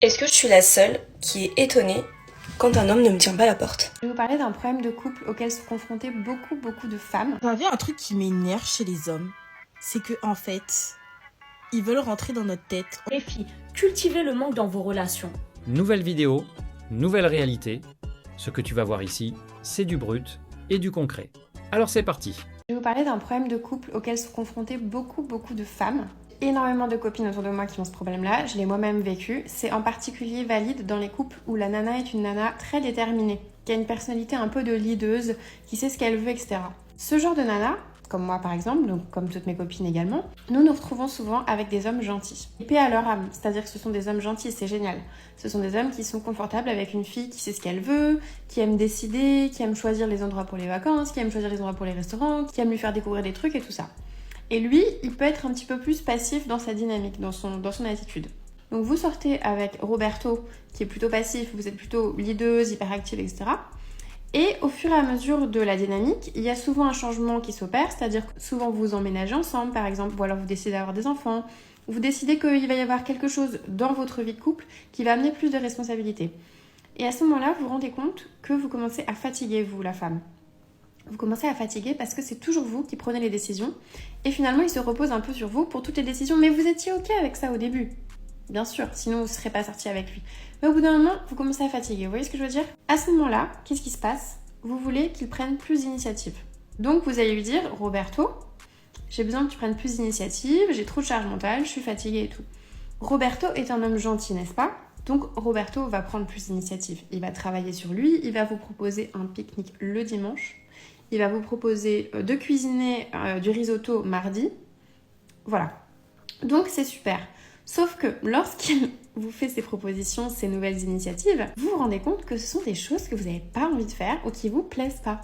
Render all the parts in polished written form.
Est-ce que je suis la seule qui est étonnée quand un homme ne me tient pas la porte? Je vais vous parler d'un problème de couple auquel sont confrontées beaucoup de femmes. Vous savez, un truc qui m'énerve chez les hommes, c'est que en fait, ils veulent rentrer dans notre tête. Les filles, cultivez le manque dans vos relations. Nouvelle vidéo, nouvelle réalité. Ce que tu vas voir ici, c'est du brut et du concret. Alors c'est parti. Je vais vous parler d'un problème de couple auquel sont confrontées beaucoup de femmes. Énormément de copines autour de moi qui ont ce problème-là, je l'ai moi-même vécu. C'est en particulier valide dans les couples où la nana est une nana très déterminée, qui a une personnalité un peu de leaduse, qui sait ce qu'elle veut, etc. Ce genre de nana, comme moi par exemple, donc comme toutes mes copines également, nous nous retrouvons souvent avec des hommes gentils. Et paix à leur âme, c'est-à-dire que ce sont des hommes gentils, c'est génial. Ce sont des hommes qui sont confortables avec une fille qui sait ce qu'elle veut, qui aime décider, qui aime choisir les endroits pour les vacances, qui aime choisir les endroits pour les restaurants, qui aime lui faire découvrir des trucs et tout ça. Et lui, il peut être un petit peu plus passif dans sa dynamique, dans son attitude. Donc vous sortez avec Roberto, qui est plutôt passif, vous êtes plutôt leaduse, hyperactive, etc. Et au fur et à mesure de la dynamique, il y a souvent un changement qui s'opère, c'est-à-dire que souvent vous emménagez ensemble, par exemple, ou alors vous décidez d'avoir des enfants, vous décidez qu'il va y avoir quelque chose dans votre vie de couple qui va amener plus de responsabilités. Et à ce moment-là, vous vous rendez compte que vous commencez à fatiguer, vous, la femme. Vous commencez à fatiguer parce que c'est toujours vous qui prenez les décisions. Et finalement, il se repose un peu sur vous pour toutes les décisions. Mais vous étiez OK avec ça au début. Bien sûr, sinon vous ne serez pas sorti avec lui. Mais au bout d'un moment, vous commencez à fatiguer. Vous voyez ce que je veux dire? À ce moment-là, qu'est-ce qui se passe? Vous voulez qu'il prenne plus d'initiative. Donc vous allez lui dire, Roberto, j'ai besoin que tu prennes plus d'initiative, j'ai trop de charge mentale, je suis fatiguée et tout. Roberto est un homme gentil, n'est-ce pas? Donc Roberto va prendre plus d'initiative. Il va travailler sur lui, il va vous proposer un pique-nique le dimanche. Il va vous proposer de cuisiner du risotto mardi. Voilà. Donc c'est super. Sauf que lorsqu'il vous fait ces propositions, ces nouvelles initiatives, vous vous rendez compte que ce sont des choses que vous n'avez pas envie de faire ou qui vous plaisent pas.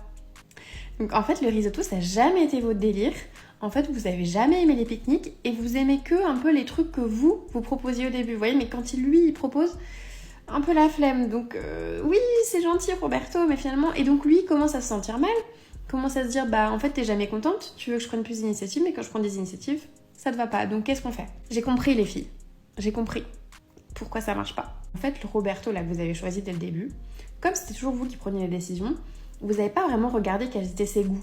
Donc en fait, le risotto, ça n'a jamais été votre délire. En fait, vous n'avez jamais aimé les pique-niques et vous aimez que un peu les trucs que vous proposiez au début. Vous voyez, mais quand il propose un peu la flemme. Donc oui, c'est gentil Roberto, mais finalement... Et donc lui, il commence à se sentir mal. Commence à se dire, en fait, t'es jamais contente, tu veux que je prenne plus d'initiatives, mais quand je prends des initiatives, ça te va pas. Donc, qu'est-ce qu'on fait? J'ai compris, les filles. J'ai compris pourquoi ça marche pas. En fait, le Roberto, là, que vous avez choisi dès le début, comme c'était toujours vous qui preniez les décisions, vous n'avez pas vraiment regardé quels étaient ses goûts.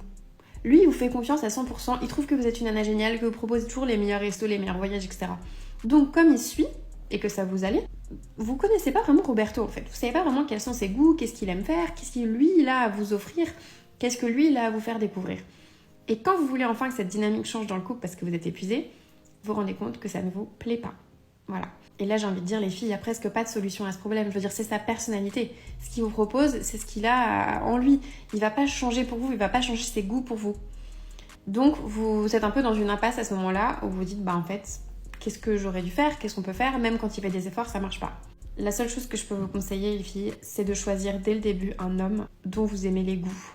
Lui, il vous fait confiance à 100%, il trouve que vous êtes une nana géniale, que vous proposez toujours les meilleurs restos, les meilleurs voyages, etc. Donc, comme il suit, et que ça vous allait, vous connaissez pas vraiment Roberto, en fait. Vous savez pas vraiment quels sont ses goûts, qu'est-ce qu'il aime faire, qu'est-ce qu'il, lui, il a à vous offrir. Qu'est-ce que lui, il a à vous faire découvrir? Et quand vous voulez enfin que cette dynamique change dans le couple parce que vous êtes épuisé, vous vous rendez compte que ça ne vous plaît pas. Voilà. Et là, j'ai envie de dire, les filles, il n'y a presque pas de solution à ce problème. Je veux dire, c'est sa personnalité. Ce qu'il vous propose, c'est ce qu'il a en lui. Il ne va pas changer pour vous, il ne va pas changer ses goûts pour vous. Donc, vous êtes un peu dans une impasse à ce moment-là où vous dites, en fait, qu'est-ce que j'aurais dû faire? Qu'est-ce qu'on peut faire? Même quand il fait des efforts, ça ne marche pas. La seule chose que je peux vous conseiller, les filles, c'est de choisir dès le début un homme dont vous aimez les goûts.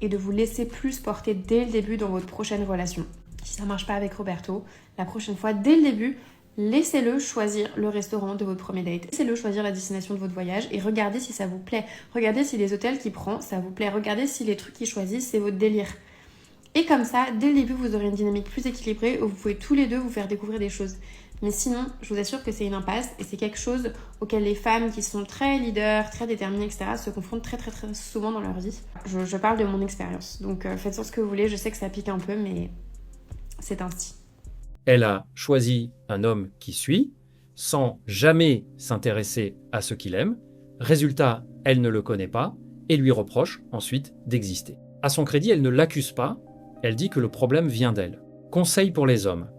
Et de vous laisser plus porter dès le début dans votre prochaine relation. Si ça marche pas avec Roberto, la prochaine fois, dès le début, laissez-le choisir le restaurant de votre premier date. Laissez-le choisir la destination de votre voyage et regardez si ça vous plaît. Regardez si les hôtels qu'il prend, ça vous plaît. Regardez si les trucs qu'il choisit, c'est votre délire. Et comme ça, dès le début, vous aurez une dynamique plus équilibrée où vous pouvez tous les deux vous faire découvrir des choses. Mais sinon, je vous assure que c'est une impasse et c'est quelque chose auquel les femmes qui sont très leaders, très déterminées, etc. se confrontent très souvent dans leur vie. Je parle de mon expérience. Donc faites-en ce que vous voulez, je sais que ça pique un peu, mais c'est ainsi. Elle a choisi un homme qui suit, sans jamais s'intéresser à ce qu'il aime. Résultat, elle ne le connaît pas et lui reproche ensuite d'exister. À son crédit, elle ne l'accuse pas, elle dit que le problème vient d'elle. Conseil pour les hommes.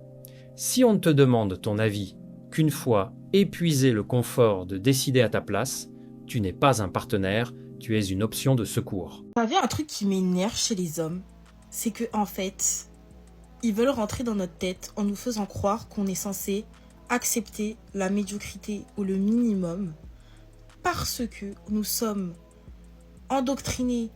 Si on ne te demande ton avis qu'une fois épuisé le confort de décider à ta place, tu n'es pas un partenaire, tu es une option de secours. Vous savez, un truc qui m'énerve chez les hommes, c'est que en fait, ils veulent rentrer dans notre tête en nous faisant croire qu'on est censé accepter la médiocrité ou le minimum parce que nous sommes endoctrinés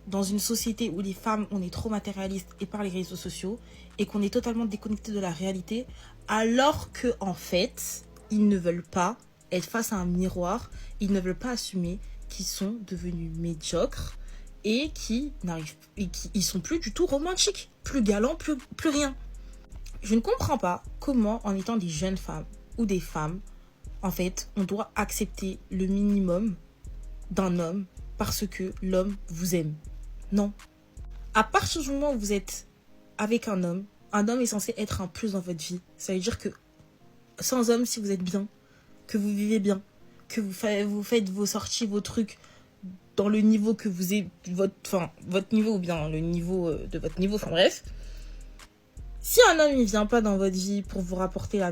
dans une société où les femmes, on est trop matérialistes et par les réseaux sociaux et qu'on est totalement déconnecté de la réalité, alors que en fait, ils ne veulent pas être face à un miroir, ils ne veulent pas assumer qu'ils sont devenus médiocres et ils sont plus du tout romantiques, plus galants, plus rien. Je ne comprends pas comment, en étant des jeunes femmes ou des femmes, en fait, on doit accepter le minimum d'un homme parce que l'homme vous aime. Non. À partir du moment où vous êtes avec un homme est censé être un plus dans votre vie. Ça veut dire que sans homme, si vous êtes bien, que vous vivez bien, que vous faites vos sorties, vos trucs dans le niveau que vous êtes, votre niveau ou bien le niveau de votre niveau, enfin bref. Si un homme il vient pas dans votre vie pour vous apporter la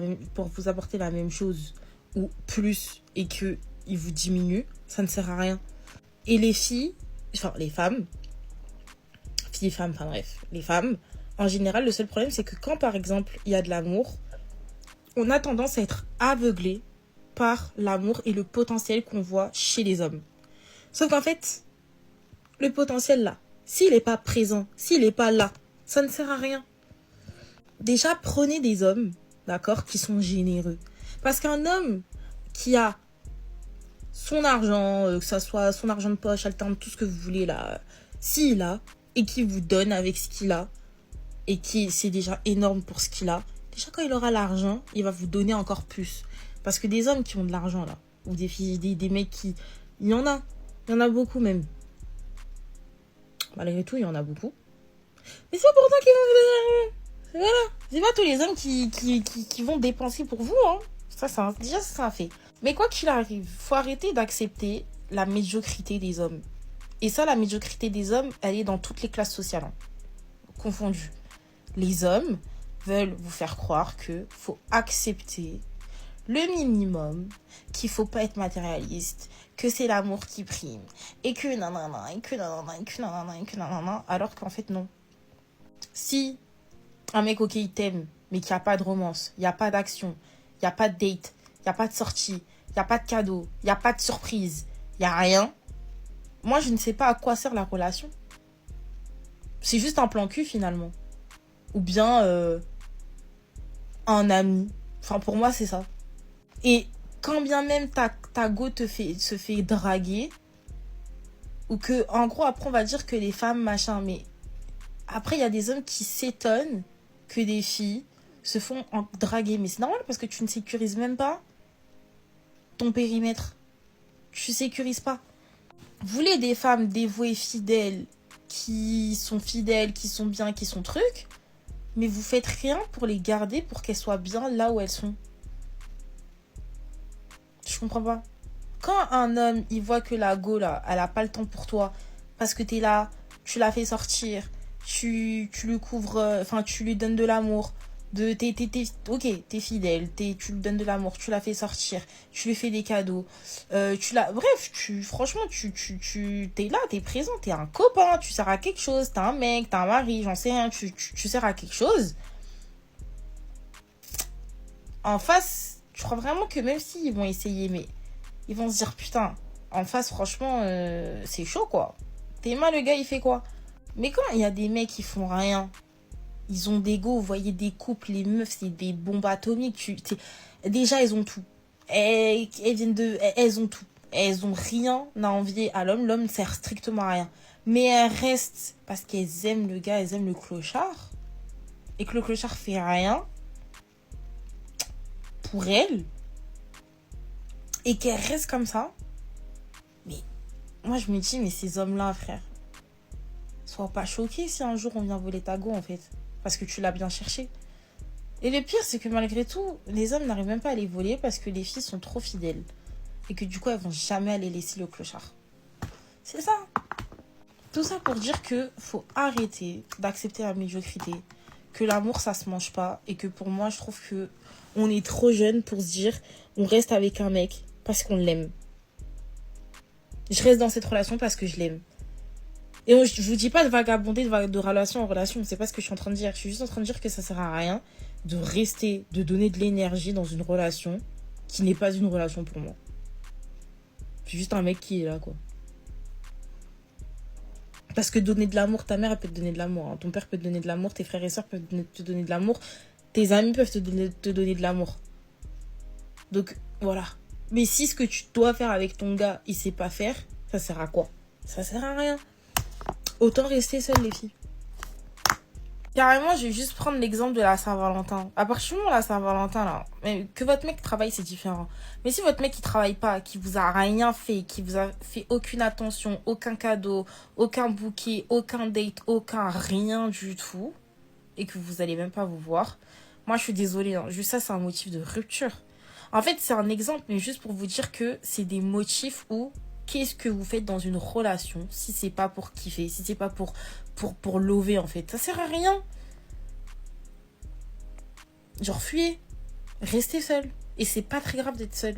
même chose ou plus et que il vous diminue, ça ne sert à rien. Et les filles, enfin les femmes, les femmes, en général, le seul problème c'est que quand par exemple il y a de l'amour, on a tendance à être aveuglé par l'amour et le potentiel qu'on voit chez les hommes. Sauf qu'en fait, le potentiel là, s'il n'est pas présent, s'il n'est pas là, ça ne sert à rien. Déjà, prenez des hommes, d'accord, qui sont généreux. Parce qu'un homme qui a son argent, que ça soit son argent de poche, alterne, tout ce que vous voulez là, s'il a, et qui vous donne avec ce qu'il a, et qui c'est déjà énorme pour ce qu'il a, déjà quand il aura l'argent, il va vous donner encore plus. Parce que des hommes qui ont de l'argent là, ou des filles, des mecs qui... Il y en a beaucoup même. Malgré tout, il y en a beaucoup. Mais c'est pas pour autant qu'ils vont vous donner l'argent. Voilà. C'est pas tous les hommes qui vont dépenser pour vous, hein. Déjà, c'est un fait. Mais quoi qu'il arrive, faut arrêter d'accepter la médiocrité des hommes. Et ça, la médiocrité des hommes, elle est dans toutes les classes sociales, hein, confondues. Les hommes veulent vous faire croire que faut accepter le minimum, qu'il faut pas être matérialiste, que c'est l'amour qui prime, et que nanana, et que nanana, et que nanana, et que nanana, alors qu'en fait, non. Si un mec, ok, il t'aime, mais qu'il n'y a pas de romance, il n'y a pas d'action, il n'y a pas de date, il n'y a pas de sortie, il n'y a pas de cadeau, il n'y a pas de surprise, il n'y a rien, moi, je ne sais pas à quoi sert la relation. C'est juste un plan cul, finalement. Ou bien un ami. Enfin, pour moi, c'est ça. Et quand bien même ta go se fait draguer, ou que, en gros, après, on va dire que les femmes, machin, mais après, il y a des hommes qui s'étonnent que des filles se font draguer. Mais c'est normal parce que tu ne sécurises même pas ton périmètre. Tu sécurises pas. Vous voulez des femmes dévouées, fidèles, qui sont bien, qui sont trucs, mais vous faites rien pour les garder, pour qu'elles soient bien là où elles sont. Je comprends pas. Quand un homme, il voit que la go, là, elle a pas le temps pour toi, parce que t'es là, tu la fais sortir, tu lui couvres, enfin, tu lui donnes de l'amour, ok, t'es fidèle, tu lui donnes de l'amour, tu la fais sortir, tu lui fais des cadeaux, bref, franchement, t'es là, t'es présent, t'es un copain, tu sers à quelque chose, t'as un mec, t'as un mari, j'en sais rien, tu sers à quelque chose. En face, je crois vraiment que même s'ils vont essayer, mais ils vont se dire, putain, en face, franchement, c'est chaud, quoi. Théma, le gars, il fait quoi? Mais quand il y a des mecs qui font rien, ils ont des go, vous voyez des couples, les meufs, c'est des bombes atomiques. Déjà, elles ont tout. Elles ont tout. Elles ont rien à envier à l'homme. L'homme ne sert strictement à rien. Mais elles restent parce qu'elles aiment le gars, elles aiment le clochard. Et que le clochard fait rien pour elles. Et qu'elles restent comme ça. Mais moi, je me dis, mais ces hommes-là, frère, sois pas choqués si un jour on vient voler ta go, en fait. Parce que tu l'as bien cherché. Et le pire, c'est que malgré tout, les hommes n'arrivent même pas à les voler parce que les filles sont trop fidèles. Et que du coup, elles vont jamais aller laisser le clochard. C'est ça. Tout ça pour dire que faut arrêter d'accepter la médiocrité. Que l'amour, ça se mange pas. Et que pour moi, je trouve que on est trop jeune pour se dire on reste avec un mec parce qu'on l'aime. Je reste dans cette relation parce que je l'aime. Et je vous dis pas de vagabonder de relation en relation, c'est pas ce que je suis en train de dire. Je suis juste en train de dire que ça sert à rien de rester, de donner de l'énergie dans une relation qui n'est pas une relation pour moi. C'est juste un mec qui est là, quoi. Parce que donner de l'amour, ta mère, elle peut te donner de l'amour, hein. Ton père peut te donner de l'amour, tes frères et sœurs peuvent te donner de l'amour, tes amis peuvent te donner de l'amour. Donc, voilà. Mais si ce que tu dois faire avec ton gars, il sait pas faire, ça sert à quoi? Ça sert à rien. Autant rester seule, les filles. Carrément, je vais juste prendre l'exemple de la Saint-Valentin. À partir du moment où la Saint-Valentin, là, mais que votre mec travaille, c'est différent. Mais si votre mec, il travaille pas, qui vous a rien fait, qui vous a fait aucune attention, aucun cadeau, aucun bouquet, aucun date, aucun rien du tout, et que vous allez même pas vous voir, moi, je suis désolée, hein. Juste ça, c'est un motif de rupture. En fait, c'est un exemple, mais juste pour vous dire que c'est des motifs où qu'est-ce que vous faites dans une relation si c'est pas pour kiffer, si c'est pas pour lover, en fait. Ça sert à rien. Genre, fuyez. Restez seul. Et c'est pas très grave d'être seul.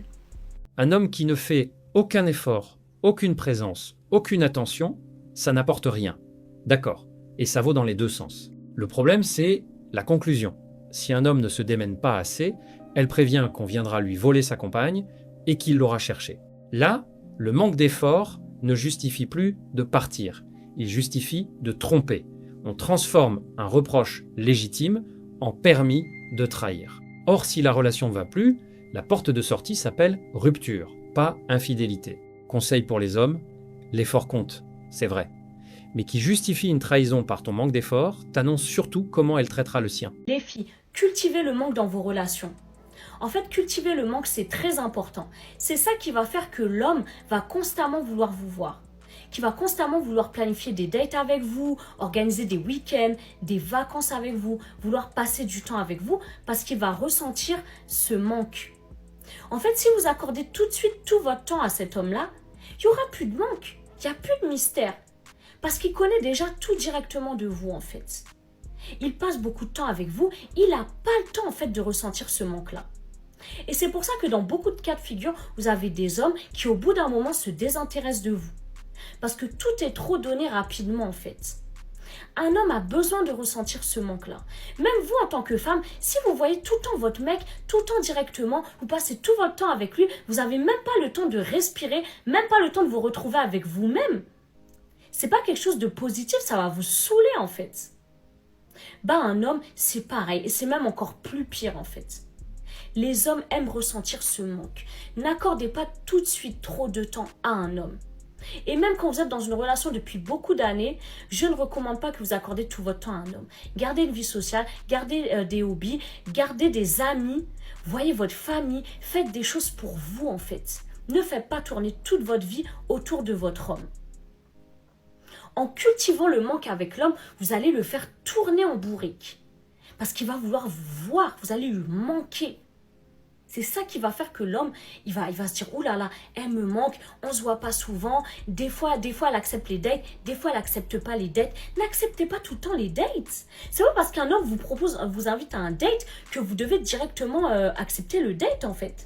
Un homme qui ne fait aucun effort, aucune présence, aucune attention, ça n'apporte rien. D'accord. Et ça vaut dans les deux sens. Le problème, c'est la conclusion. Si un homme ne se démène pas assez, elle prévient qu'on viendra lui voler sa compagne et qu'il l'aura cherchée. Là, le manque d'effort ne justifie plus de partir. Il justifie de tromper. On transforme un reproche légitime en permis de trahir. Or, si la relation ne va plus, la porte de sortie s'appelle rupture, pas infidélité. Conseil pour les hommes, l'effort compte, c'est vrai. Mais qui justifie une trahison par ton manque d'effort, t'annonce surtout comment elle traitera le sien. Les filles, cultivez le manque dans vos relations. En fait, cultiver le manque, c'est très important. C'est ça qui va faire que l'homme va constamment vouloir vous voir, qui va constamment vouloir planifier des dates avec vous, organiser des week-ends, des vacances avec vous, vouloir passer du temps avec vous, parce qu'il va ressentir ce manque. En fait, si vous accordez tout de suite tout votre temps à cet homme-là, il n'y aura plus de manque, il n'y a plus de mystère, parce qu'il connaît déjà tout directement de vous en fait. Il passe beaucoup de temps avec vous, il n'a pas le temps en fait de ressentir ce manque-là. Et c'est pour ça que dans beaucoup de cas de figure, vous avez des hommes qui au bout d'un moment se désintéressent de vous. Parce que tout est trop donné rapidement en fait. Un homme a besoin de ressentir ce manque-là. Même vous en tant que femme, si vous voyez tout le temps votre mec, tout le temps directement, vous passez tout votre temps avec lui, vous n'avez même pas le temps de respirer, même pas le temps de vous retrouver avec vous-même. C'est pas quelque chose de positif, ça va vous saouler en fait. Un homme, c'est pareil, et c'est même encore plus pire en fait. Les hommes aiment ressentir ce manque. N'accordez pas tout de suite trop de temps à un homme. Et même quand vous êtes dans une relation depuis beaucoup d'années, je ne recommande pas que vous accordez tout votre temps à un homme. Gardez une vie sociale, gardez des hobbies, gardez des amis, voyez votre famille, faites des choses pour vous en fait. Ne faites pas tourner toute votre vie autour de votre homme. En cultivant le manque avec l'homme, vous allez le faire tourner en bourrique. Parce qu'il va vouloir vous voir, vous allez lui manquer. C'est ça qui va faire que l'homme, il va se dire « Oh là là, elle me manque, on se voit pas souvent. Des fois, elle accepte les dates, des fois, elle accepte pas les dates. » N'acceptez pas tout le temps les dates. C'est pas parce qu'un homme vous invite à un date que vous devez directement accepter le date en fait.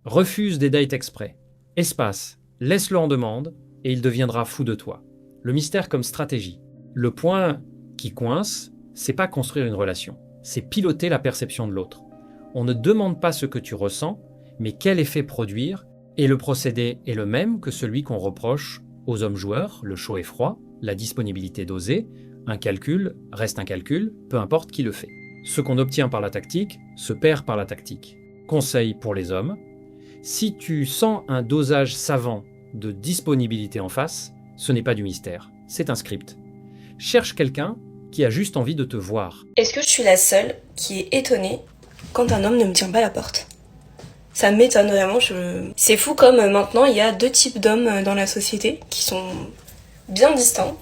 Refuse des dates exprès. Espace, laisse-le en demande et il deviendra fou de toi. Le mystère comme stratégie. Le point qui coince, c'est pas construire une relation, c'est piloter la perception de l'autre. On ne demande pas ce que tu ressens, mais quel effet produire, et le procédé est le même que celui qu'on reproche aux hommes joueurs, le chaud et froid, la disponibilité dosée, un calcul reste un calcul, peu importe qui le fait. Ce qu'on obtient par la tactique se perd par la tactique. Conseil pour les hommes, si tu sens un dosage savant de disponibilité en face, ce n'est pas du mystère, c'est un script. Cherche quelqu'un qui a juste envie de te voir. Est-ce que je suis la seule qui est étonnée quand un homme ne me tient pas la porte? Ça m'étonne vraiment. C'est fou comme maintenant il y a deux types d'hommes dans la société qui sont bien distincts.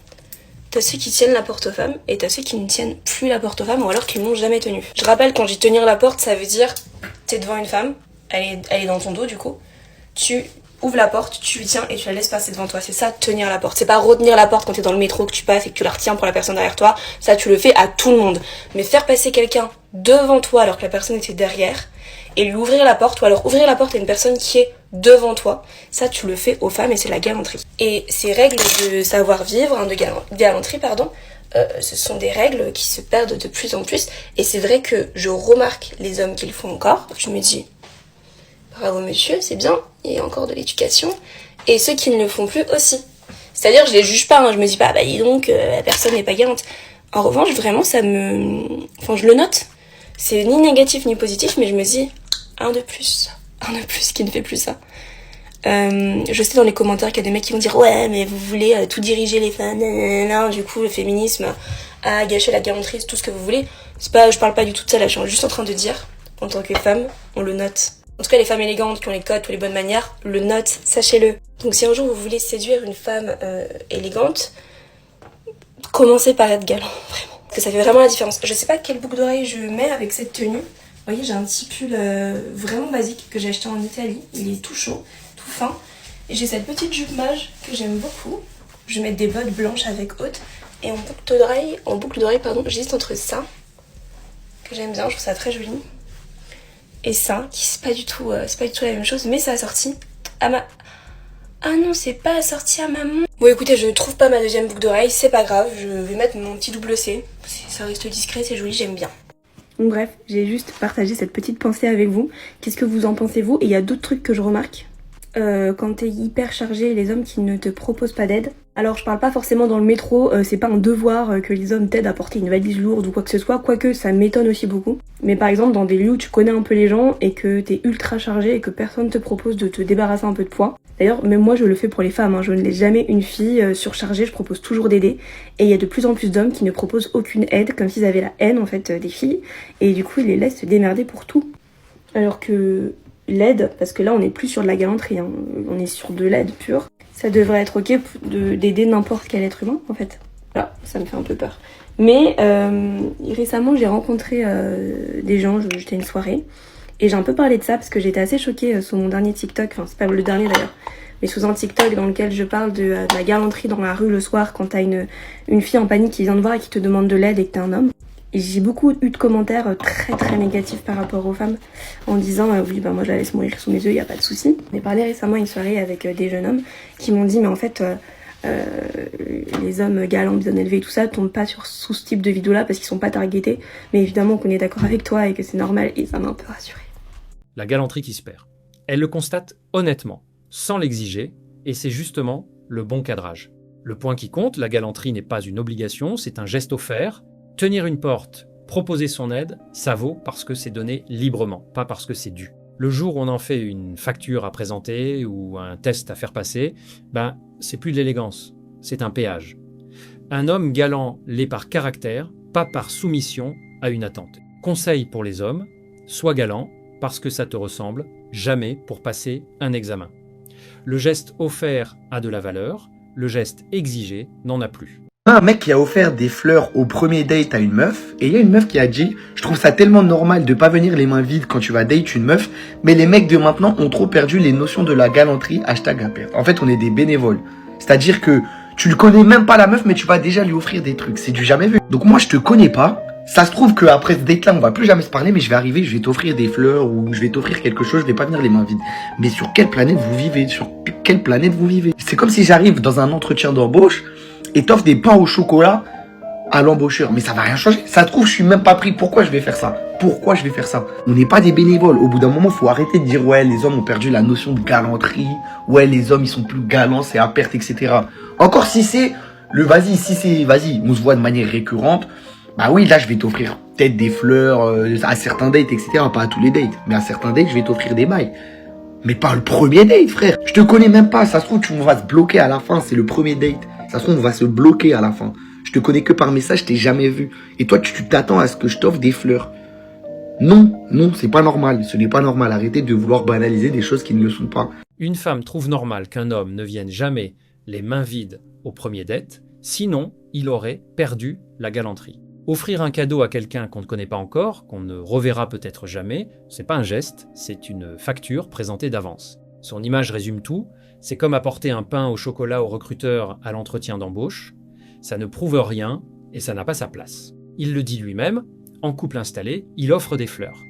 T'as ceux qui tiennent la porte aux femmes et t'as ceux qui ne tiennent plus la porte aux femmes ou alors qui ne l'ont jamais tenue. Je rappelle, quand je dis tenir la porte, ça veut dire t'es devant une femme, elle est dans ton dos du coup, tu ouvres la porte, tu lui tiens et tu la laisses passer devant toi. C'est ça, tenir la porte. C'est pas retenir la porte quand t'es dans le métro, que tu passes et que tu la retiens pour la personne derrière toi. Ça, tu le fais à tout le monde. Mais faire passer quelqu'un devant toi alors que la personne était derrière et lui ouvrir la porte, ou alors ouvrir la porte à une personne qui est devant toi, ça, tu le fais aux femmes et c'est la galanterie. Et ces règles de savoir-vivre, de galanterie, ce sont des règles qui se perdent de plus en plus. Et c'est vrai que je remarque les hommes qui le font encore. Je me dis, bravo monsieur, c'est bien, il y a encore de l'éducation. Et ceux qui ne le font plus aussi. C'est-à-dire, je les juge pas, je me dis pas, dis donc, la personne n'est pas galante. En revanche, vraiment, je le note. C'est ni négatif ni positif, mais je me dis, un de plus qui ne fait plus ça. Je sais dans les commentaires qu'il y a des mecs qui vont dire, ouais, mais vous voulez tout diriger les femmes, du coup, le féminisme à gâcher la galanterie, tout ce que vous voulez. C'est pas, je parle pas du tout de ça là, je suis juste en train de dire, en tant que femme, on le note. En tout cas, les femmes élégantes qui ont les codes ou les bonnes manières, le notent, sachez-le. Donc si un jour vous voulez séduire une femme élégante, commencez par être galant, vraiment. Parce que ça fait vraiment la différence. Je sais pas quelle boucle d'oreille je mets avec cette tenue. Vous voyez, j'ai un petit pull vraiment basique que j'ai acheté en Italie. Il est tout chaud, tout fin. Et j'ai cette petite jupe mage que j'aime beaucoup. Je vais mettre des bottes blanches avec haute. Et en boucle d'oreille, j'hésite entre ça, que j'aime bien, je trouve ça très joli. Et ça, qui c'est pas du tout la même chose, mais ça a sorti à ma... Ah non, c'est pas assorti à maman. Bon écoutez, je ne trouve pas ma deuxième boucle d'oreille, c'est pas grave, je vais mettre mon petit double C. Ça reste discret, c'est joli, j'aime bien. Donc bref, j'ai juste partagé cette petite pensée avec vous. Qu'est-ce que vous en pensez vous? Et il y a d'autres trucs que je remarque. Quand t'es hyper chargé, les hommes qui ne te proposent pas d'aide. Alors je parle pas forcément dans le métro, c'est pas un devoir que les hommes t'aident à porter une valise lourde ou quoi que ce soit, quoique ça m'étonne aussi beaucoup. Mais par exemple dans des lieux où tu connais un peu les gens et que t'es ultra chargé et que personne te propose de te débarrasser un peu de poids. D'ailleurs même moi je le fais pour les femmes, je ne laisse jamais une fille surchargée, je propose toujours d'aider. Et il y a de plus en plus d'hommes qui ne proposent aucune aide, comme s'ils avaient la haine en fait des filles. Et du coup ils les laissent se démerder pour tout. Alors que l'aide, parce que là on n'est plus sur de la galanterie, on est sur de l'aide pure. Ça devrait être ok d'aider n'importe quel être humain en fait. Voilà, ça me fait un peu peur. Mais récemment j'ai rencontré des gens, j'étais à une soirée, et j'ai un peu parlé de ça parce que j'étais assez choquée sur mon dernier TikTok, enfin c'est pas le dernier d'ailleurs, mais sous un TikTok dans lequel je parle de la galanterie dans la rue le soir quand t'as une fille en panique qui vient te voir et qui te demande de l'aide et que t'es un homme. Et j'ai beaucoup eu de commentaires très très négatifs par rapport aux femmes en disant oui bah moi je la laisse mourir sous mes yeux, y a pas de souci. J'ai parlé récemment à une soirée avec des jeunes hommes qui m'ont dit mais en fait les hommes galants, bien élevés et tout ça tombent pas sous ce type de vidéo là parce qu'ils sont pas targetés. Mais évidemment qu'on est d'accord avec toi et que c'est normal et ça m'a un peu rassurée. La galanterie qui se perd. Elle le constate honnêtement, sans l'exiger, et c'est justement le bon cadrage. Le point qui compte, la galanterie n'est pas une obligation, c'est un geste offert. Tenir une porte, proposer son aide, ça vaut parce que c'est donné librement, pas parce que c'est dû. Le jour où on en fait une facture à présenter ou un test à faire passer, c'est plus de l'élégance, c'est un péage. Un homme galant l'est par caractère, pas par soumission à une attente. Conseil pour les hommes, sois galant parce que ça te ressemble, jamais pour passer un examen. Le geste offert a de la valeur, le geste exigé n'en a plus. Un mec qui a offert des fleurs au premier date à une meuf, et il y a une meuf qui a dit « Je trouve ça tellement normal de pas venir les mains vides quand tu vas date une meuf, mais les mecs de maintenant ont trop perdu les notions de la galanterie, #Apert. En fait, on est des bénévoles. C'est-à-dire que tu ne connais même pas la meuf, mais tu vas déjà lui offrir des trucs. C'est du jamais vu. Donc moi, je te connais pas. Ça se trouve qu'après ce date-là, on va plus jamais se parler, mais je vais arriver, je vais t'offrir des fleurs ou je vais t'offrir quelque chose, je vais pas venir les mains vides. Mais sur quelle planète vous vivez? Sur quelle planète vous vivez? C'est comme si j'arrive dans un entretien d'embauche et t'offres des pains au chocolat à l'embaucheur. Mais ça va rien changer. Ça se trouve, je suis même pas pris. Pourquoi je vais faire ça? Pourquoi je vais faire ça? On n'est pas des bénévoles. Au bout d'un moment, faut arrêter de dire ouais, les hommes ont perdu la notion de galanterie. Ouais, les hommes, ils sont plus galants, c'est à perte, etc. Encore si c'est vas-y, on se voit de manière récurrente. Bah oui, là, je vais t'offrir peut-être des fleurs à certains dates, etc. Pas à tous les dates. Mais à certains dates, je vais t'offrir des mailles. Mais pas le premier date, frère. Je te connais même pas. Ça se trouve, on va se bloquer à la fin. C'est le premier date. Ça se trouve, on va se bloquer à la fin. Je te connais que par message, je t'ai jamais vu. Et toi, tu t'attends à ce que je t'offre des fleurs. Non, c'est pas normal. Ce n'est pas normal. Arrêtez de vouloir banaliser des choses qui ne le sont pas. Une femme trouve normal qu'un homme ne vienne jamais les mains vides au premier date, sinon il aurait perdu la galanterie. Offrir un cadeau à quelqu'un qu'on ne connaît pas encore, qu'on ne reverra peut-être jamais, c'est pas un geste, c'est une facture présentée d'avance. Son image résume tout, c'est comme apporter un pain au chocolat au recruteur à l'entretien d'embauche. Ça ne prouve rien et ça n'a pas sa place. Il le dit lui-même, en couple installé, il offre des fleurs.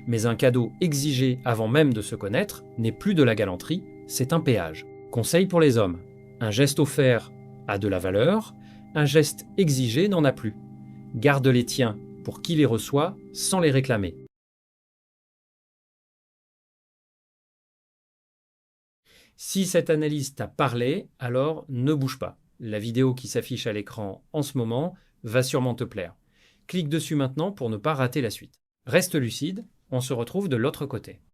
Mais un cadeau exigé avant même de se connaître n'est plus de la galanterie, c'est un péage. Conseil pour les hommes, un geste offert a de la valeur, un geste exigé n'en a plus. Garde les tiens pour qui les reçoit sans les réclamer. Si cette analyse t'a parlé, alors ne bouge pas. La vidéo qui s'affiche à l'écran en ce moment va sûrement te plaire. Clique dessus maintenant pour ne pas rater la suite. Reste lucide, on se retrouve de l'autre côté.